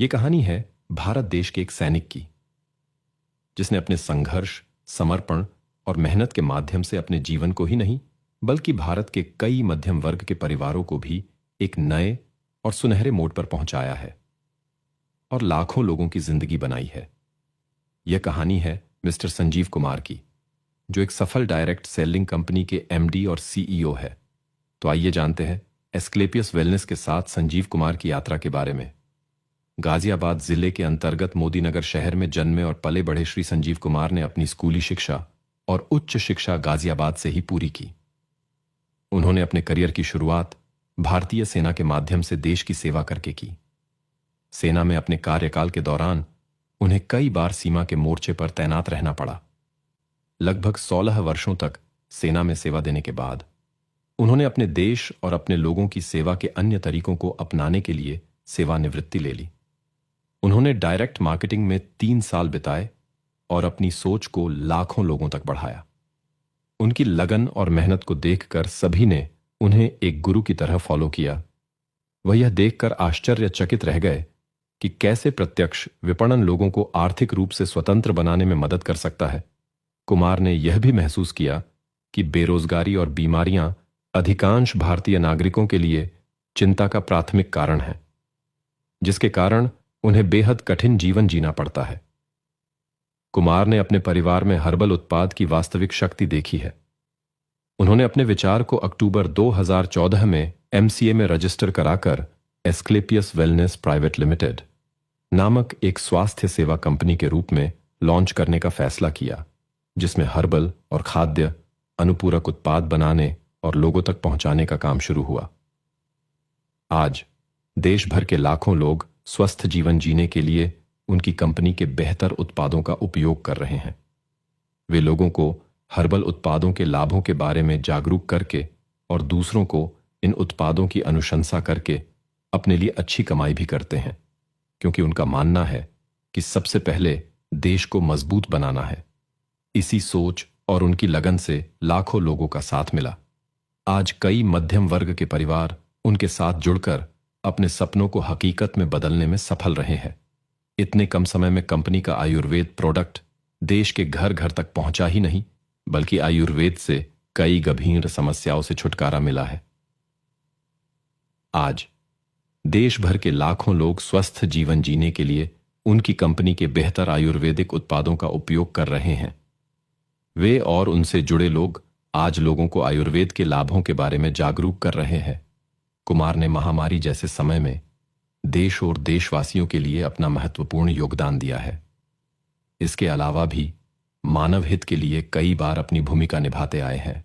ये कहानी है भारत देश के एक सैनिक की, जिसने अपने संघर्ष, समर्पण और मेहनत के माध्यम से अपने जीवन को ही नहीं बल्कि भारत के कई मध्यम वर्ग के परिवारों को भी एक नए और सुनहरे मोड़ पर पहुंचाया है और लाखों लोगों की जिंदगी बनाई है। यह कहानी है मिस्टर संजीव कुमार की, जो एक सफल डायरेक्ट सेलिंग कंपनी के एमडी और सीईओ है। तो आइए जानते हैं एस्क्लेपियस वेलनेस के साथ संजीव कुमार की यात्रा के बारे में। गाजियाबाद जिले के अंतर्गत मोदीनगर शहर में जन्मे और पले बढ़े श्री संजीव कुमार ने अपनी स्कूली शिक्षा और उच्च शिक्षा गाजियाबाद से ही पूरी की। उन्होंने अपने करियर की शुरुआत भारतीय सेना के माध्यम से देश की सेवा करके की। सेना में अपने कार्यकाल के दौरान उन्हें कई बार सीमा के मोर्चे पर तैनात रहना पड़ा। लगभग 16 वर्षों तक सेना में सेवा देने के बाद उन्होंने अपने देश और अपने लोगों की सेवा के अन्य तरीकों को अपनाने के लिए सेवानिवृत्ति ले ली। उन्होंने डायरेक्ट मार्केटिंग में 3 साल बिताए और अपनी सोच को लाखों लोगों तक बढ़ाया। उनकी लगन और मेहनत को देखकर सभी ने उन्हें एक गुरु की तरह फॉलो किया। वह यह देखकर आश्चर्यचकित रह गए कि कैसे प्रत्यक्ष विपणन लोगों को आर्थिक रूप से स्वतंत्र बनाने में मदद कर सकता है। कुमार ने यह भी महसूस किया कि बेरोजगारी और बीमारियां अधिकांश भारतीय नागरिकों के लिए चिंता का प्राथमिक कारण है, जिसके कारण उन्हें बेहद कठिन जीवन जीना पड़ता है। कुमार ने अपने परिवार में हर्बल उत्पाद की वास्तविक शक्ति देखी है। उन्होंने अपने विचार को अक्टूबर 2014 में एमसीए में रजिस्टर कराकर एस्क्लेपियस वेलनेस प्राइवेट लिमिटेड नामक एक स्वास्थ्य सेवा कंपनी के रूप में लॉन्च करने का फैसला किया, जिसमें हर्बल और खाद्य अनुपूरक उत्पाद बनाने और लोगों तक पहुंचाने का काम शुरू हुआ। आज देश भर के लाखों लोग स्वस्थ जीवन जीने के लिए उनकी कंपनी के बेहतर उत्पादों का उपयोग कर रहे हैं। वे लोगों को हर्बल उत्पादों के लाभों के बारे में जागरूक करके और दूसरों को इन उत्पादों की अनुशंसा करके अपने लिए अच्छी कमाई भी करते हैं, क्योंकि उनका मानना है कि सबसे पहले देश को मजबूत बनाना है। इसी सोच और उनकी लगन से लाखों लोगों का साथ मिला। आज कई मध्यम वर्ग के परिवार उनके साथ जुड़कर अपने सपनों को हकीकत में बदलने में सफल रहे हैं। इतने कम समय में कंपनी का आयुर्वेद प्रोडक्ट देश के घर घर तक पहुंचा ही नहीं, बल्कि आयुर्वेद से कई गंभीर समस्याओं से छुटकारा मिला है। आज देश भर के लाखों लोग स्वस्थ जीवन जीने के लिए उनकी कंपनी के बेहतर आयुर्वेदिक उत्पादों का उपयोग कर रहे हैं। वे और उनसे जुड़े लोग आज लोगों को आयुर्वेद के लाभों के बारे में जागरूक कर रहे हैं। कुमार ने महामारी जैसे समय में देश और देशवासियों के लिए अपना महत्वपूर्ण योगदान दिया है। इसके अलावा भी मानव हित के लिए कई बार अपनी भूमिका निभाते आए हैं।